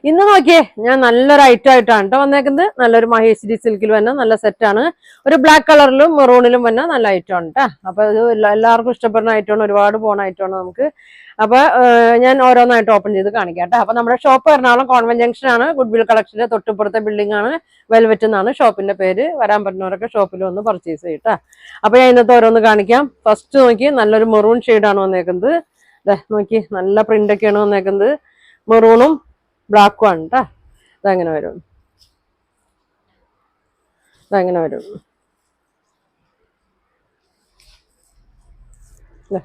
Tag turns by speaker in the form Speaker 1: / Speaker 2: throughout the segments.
Speaker 1: ഇന്ന് നോക്കിയേ ഞാൻ നല്ലൊരു ഐറ്റം ആയിട്ടാണ് കേട്ടോ വന്നേക്കുന്നത്. നല്ലൊരു മഹേശ്വരി സിൽക്കിൽ വന്ന നല്ല സെറ്റാണ്. ഒരു ബ്ലാക്ക് കളറിലും മെറൂണിലും വന്ന നല്ല ഐറ്റം ആണ് കേട്ടോ. അപ്പൊ ഇത് എല്ലാവർക്കും ഇഷ്ടപ്പെടുന്ന ഐറ്റമാണ്, ഒരുപാട് പോണ ഐറ്റമാണ് നമുക്ക്. അപ്പൊ ഞാൻ ഓരോന്നായിട്ട് ഓപ്പൺ ചെയ്ത് കാണിക്കാം കേട്ടോ. അപ്പൊ നമ്മുടെ ഷോപ്പ് എറണാകുളം കോൺവെന്റ് ജംഗ്ഷൻ ആണ്. ഗുഡ്വിൽ കളക്ഷന്റെ തൊട്ടിപ്പുറത്തെ ബിൽഡിംഗ് ആണ്. വെൽവെറ്റ് എന്നാണ് ഷോപ്പിന്റെ പേര്. വരാൻ പറ്റുന്നവരൊക്കെ ഷോപ്പിൽ വന്ന് പർച്ചേസ് ചെയ്യട്ടാ. അപ്പൊ ഞാൻ ഇന്നത്തെ ഓരോന്ന് കാണിക്കാം. ഫസ്റ്റ് നോക്കി നല്ലൊരു മെറൂൺ ഷെയ്ഡാണ് വന്നേക്കുന്നത്. നോക്കി നല്ല പ്രിന്റ് ഒക്കെയാണ് വന്നേക്കുന്നത്. മെറൂണും ബ്ലാക്കും ആണ് കേട്ടോ. ഇതങ്ങനെ വരും, ഇതങ്ങനെ വരും,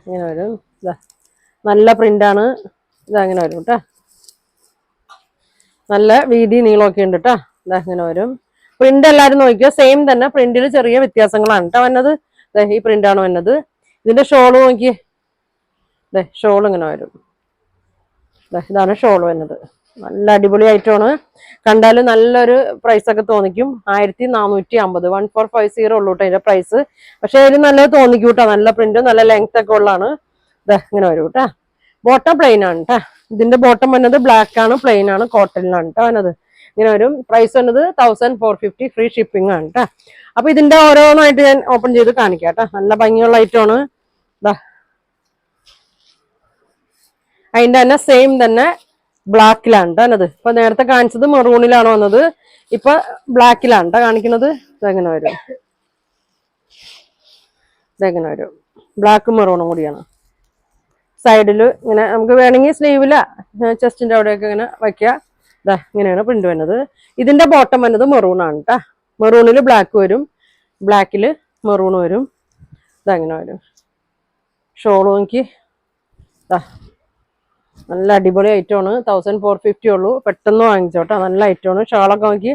Speaker 1: ഇങ്ങനെ വരും. നല്ല പ്രിന്റാണ്. ഇതങ്ങനെ വരും കേട്ടോ. നല്ല വീതി നീളമൊക്കെ ഉണ്ട് കേട്ടോ. ഇതങ്ങനെ വരും. പ്രിന്റ് എല്ലാവരും നോക്കിയോ, സെയിം തന്നെ. പ്രിന്റിൽ ചെറിയ വ്യത്യാസങ്ങളാണ് കേട്ടോ വന്നത്. ഈ പ്രിന്റാണ് വന്നത്. ഇതിന്റെ ഷോള് നോക്കിയേ, ഷോൾ ഇങ്ങനെ വരും. ഇതാണ് ഷോൾ വന്നത്. നല്ല അടിപൊളി ഐറ്റമാണ്. കണ്ടാലും നല്ലൊരു പ്രൈസ് ഒക്കെ തോന്നിക്കും. 1450, 1450 ഉള്ളൂ കേട്ടോ ഇതിന്റെ പ്രൈസ്. പക്ഷെ അതിന് നല്ലത് തോന്നിക്കും കേട്ടോ. നല്ല പ്രിന്റും നല്ല ലെങ്ത് ഒക്കെ ഉള്ളതാണ്. ഇങ്ങനെ വരും കേട്ടോ. ബോട്ടം പ്ലെയിൻ ആണ് കേട്ടോ. ഇതിന്റെ ബോട്ടം വന്നത് ബ്ലാക്ക് ആണ്, പ്ലെയിൻ ആണ്, കോട്ടണിലാണ് കേട്ടോ വന്നത്. ഇങ്ങനെ വരും. പ്രൈസ് വന്നത് 1450, ഫ്രീ ഷിപ്പിംഗ് ആണ് കേട്ടോ. അപ്പൊ ഇതിന്റെ ഓരോന്നായിട്ട് ഞാൻ ഓപ്പൺ ചെയ്ത് കാണിക്കാം കേട്ടോ. നല്ല ഭംഗിയുള്ള ഐറ്റമാണ്. അതിന്റെ തന്നെ സെയിം തന്നെ ബ്ലാക്കിലാണ് കേട്ടോ. ഇപ്പൊ നേരത്തെ കാണിച്ചത് മെറൂണിലാണ് വന്നത്. ഇപ്പൊ ബ്ലാക്കിലാണ് കേട്ടോ കാണിക്കുന്നത്. ഇതെങ്ങനെ വരും, ഇതെങ്ങനെ വരും. ബ്ലാക്കും മെറൂണും കൂടിയാണ്. സൈഡില് ഇങ്ങനെ നമുക്ക് വേണമെങ്കിൽ സ്ലീവില ചെസ്റ്റിന്റെ അവിടെയൊക്കെ ഇങ്ങനെ വയ്ക്കുക. ഇങ്ങനെയാണ് പ്രിന്റ് വരുന്നത്. ഇതിന്റെ ബോട്ടം വന്നത് മെറൂൺ ആണ് കേട്ടോ. മെറൂണില് ബ്ലാക്ക് വരും, ബ്ലാക്കില് മെറൂൺ വരും. ഇതങ്ങനെ വരും. ഷോള് നോക്കി, നല്ല അടിപൊളി ഐറ്റമാണ്. 1450 ഉള്ളൂ. പെട്ടെന്ന് വാങ്ങിച്ചോട്ടോ. നല്ല ഐറ്റമാണ്. ഷാളൊക്കെ നോക്കി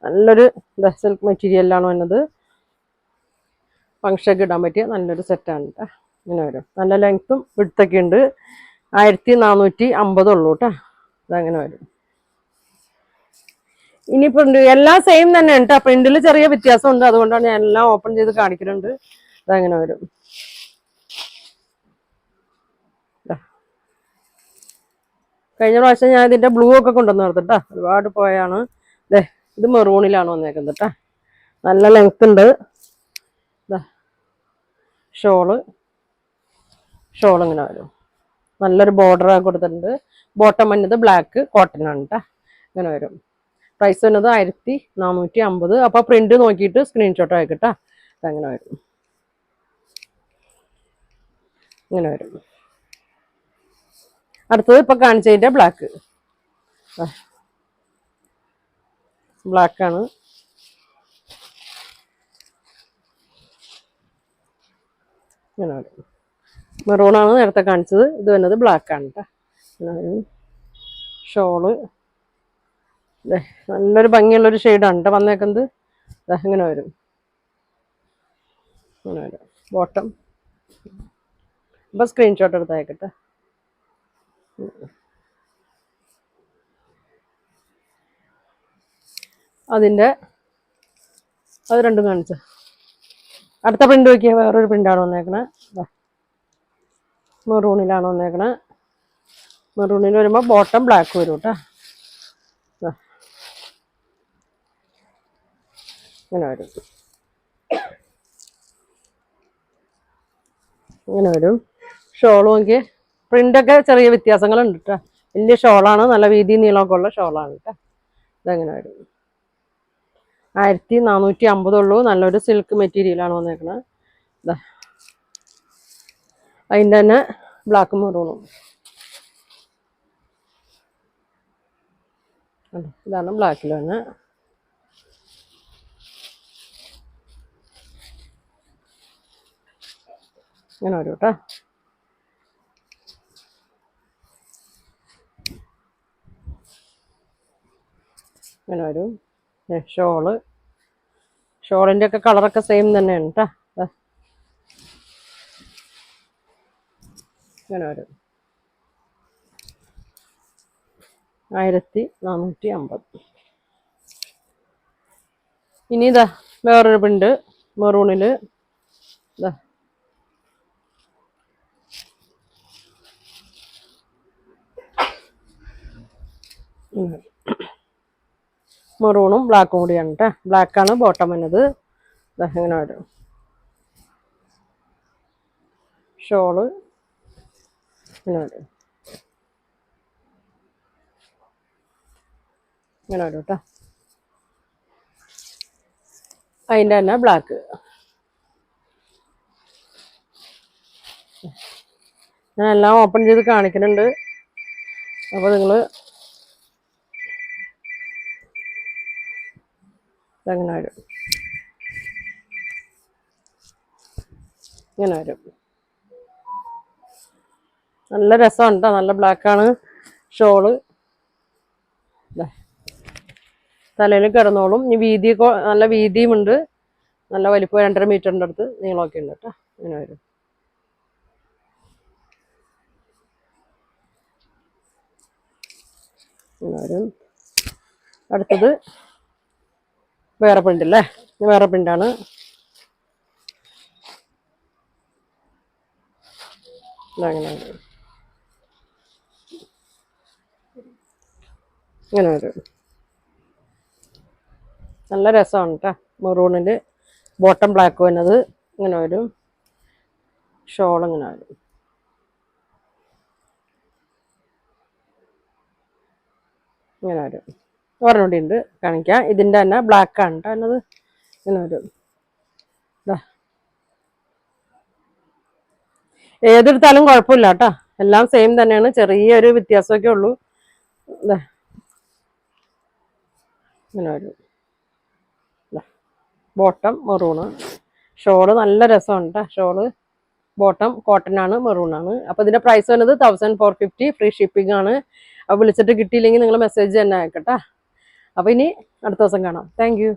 Speaker 1: നല്ലൊരു സിൽക്ക് മെറ്റീരിയലാണ് വന്നത്. ഫംഗ്ഷനൊക്കെ ഇടാൻ പറ്റിയ നല്ലൊരു സെറ്റാണ് കേട്ടോ. ഇങ്ങനെ വരും. നല്ല ലെങ്ത്തും വിഡ്ത്തൊക്കെ ഉണ്ട്. 1450 ഉള്ളൂ കേട്ടോ. അതങ്ങനെ വരും. ഇനി പ്രിന്റ് എല്ലാം സെയിം തന്നെ കേട്ടോ. പ്രിന്റിൽ ചെറിയ വ്യത്യാസമുണ്ട്. അതുകൊണ്ടാണ് ഞാൻ എല്ലാം ഓപ്പൺ ചെയ്ത് കാണിക്കുന്നുണ്ട്. അതങ്ങനെ വരും. കഴിഞ്ഞ പ്രാവശ്യം ഞാൻ ഇതിന്റെ ബ്ലൂ ഒക്കെ കൊണ്ടുവന്ന് നിർത്തിട്ടാ. ഒരുപാട് പോയാണ്. ഇത് മെറൂണിലാണ് വന്നേക്കുന്നത് കേട്ടോ. നല്ല ലെങ്ത് ഉണ്ട്. ഷോള് ഇങ്ങനെ വരും. നല്ലൊരു ബോർഡർ കൊടുത്തിട്ടുണ്ട്. ബോട്ടം വന്നത് ബ്ലാക്ക് കോട്ടൺ ആണ് കേട്ടോ. ഇങ്ങനെ വരും. പ്രൈസ് വന്നത് 1450. അപ്പൊ പ്രിന്റ് നോക്കിയിട്ട് സ്ക്രീൻഷോട്ട് ആയിക്കട്ടാ. അതങ്ങനെ വരും. ഇങ്ങനെ വരും. അടുത്തത് ഇപ്പൊ കാണിച്ചതിന്റെ ബ്ലാക്ക്, ബ്ലാക്കാണ്. ഇങ്ങനെ വരും. മെറൂണാണ് നേരത്തെ കാണിച്ചത്. ഇത് വന്നത് ബ്ലാക്ക് ആണ് കേട്ടോ. ഷോള് നല്ലൊരു ഭംഗിയുള്ളൊരു ഷെയ്ഡാണ് കേട്ടോ വന്നേക്കുന്നത്. ഇങ്ങനെ വരും. ഇങ്ങനെ വരും. ബോട്ടം ഇപ്പൊ സ്ക്രീൻഷോട്ട് എടുത്തയക്കട്ടെ. അത് രണ്ടും കാണിച്ച അടുത്ത പ്രിന്റ് നോക്കിയാൽ വേറൊരു പ്രിന്റാണ് വന്നേക്കണേ. മെറൂണിലാണ് വന്നേക്കണേ. മെറൂണിൽ വരുമ്പോൾ ബോട്ടം ബ്ലാക്ക് വരും കേട്ടോ. ഇങ്ങനെ വരും. ഇങ്ങനെ വരും. ഷോൾ നോക്കിയേ, പ്രിന്റൊക്കെ ചെറിയ വ്യത്യാസങ്ങളുണ്ട് കേട്ടോ. വലിയ ഷോളാണ്. നല്ല വീതി നീളമൊക്കെ ഉള്ള ഷോളാണ് കേട്ടോ. ഇതെങ്ങനെ വരും. 1450 ഉള്ളൂ. നല്ലൊരു സിൽക്ക് മെറ്റീരിയലാണ് വന്നേക്കണത്. അതിൻ്റെ തന്നെ ബ്ലാക്ക് മെറൂണും. ഇതാണ് ബ്ലാക്കിൽ തന്നെ. ഇങ്ങനെ വരും കേട്ടോ. ഇങ്ങനെ വരും. ഷോളിന്റെ ഒക്കെ കളറൊക്കെ സെയിം തന്നെയാണ് കേട്ടോ. ഇങ്ങനെ വരും. 1450. ഇനി ഇതാ വേറൊരു പ്രിന്റ് മെറൂണില്. മെറൂണും ബ്ലാക്കും കൂടിയാണ് കേട്ടോ. ബ്ലാക്കാണ് ബോട്ടം വന്നത്. ഇങ്ങനെ വരും. ഷോള് ഇങ്ങനെ വരും. ഇങ്ങനെ വരും കേട്ടോ. അതിൻ്റെ തന്നെ ബ്ലാക്ക്. ഞാൻ എല്ലാം ഓപ്പൺ ചെയ്ത് കാണിക്കുന്നുണ്ട്. അപ്പോൾ നിങ്ങൾ ഇങ്ങനെ വരും. ഇങ്ങനെ വരും. നല്ല രസമാണ് കേട്ടോ. നല്ല ബ്ലാക്കാണ് ഷോള്. തലയിൽ കിടന്നോളും. ഇനി വീതി നല്ല വീതിയും ഉണ്ട്. നല്ല വലിപ്പം 2.5 മീറ്ററിൻ്റെ അടുത്ത് നീളമൊക്കെ ഉണ്ട് കേട്ടോ. ഇങ്ങനെ വരും. ഇങ്ങനെ വരും. അടുത്തത് വേറെ പ്രിൻ്റല്ലേ. വേറെ പ്രിൻ്റാണ്. അങ്ങനെ വരും. ഇങ്ങനെ വരും. നല്ല രസമാണ് കേട്ടോ. മെറൂണിൽ ബോട്ടം ബ്ലാക്ക് വന്നത്. ഇങ്ങനെ വരും. ഷോൾ ഇങ്ങനെ വരും. ഇങ്ങനെ വരും. ഒരെണ്ണം ഉണ്ട് കാണിക്കാം. ഇതിൻ്റെ തന്നെ ബ്ലാക്കാണ് കേട്ടോ എന്നത്. ഇങ്ങനെ വരും. ഏതെടുത്താലും കുഴപ്പമില്ല കേട്ടോ. എല്ലാം സെയിം തന്നെയാണ്. ചെറിയൊരു വ്യത്യാസമൊക്കെ ഉള്ളൂ. ഇങ്ങനെ വരും. Bottom maroon. ഷോള് നല്ല രസമാണ് കേട്ടോ. ഷോള് ബോട്ടം കോട്ടൺ ആണ്, മെറൂൺ ആണ്. അപ്പോൾ ഇതിൻ്റെ പ്രൈസ് വരുന്നത് 1450. ഫ്രീ ഷിപ്പിംഗ് ആണ്. അപ്പോൾ വിളിച്ചിട്ട് കിട്ടിയില്ലെങ്കിൽ നിങ്ങൾ മെസ്സേജ് തന്നെ അയക്കട്ടെ. അപ്പോൾ ഇനി അടുത്ത ദിവസം കാണാം. Thank you.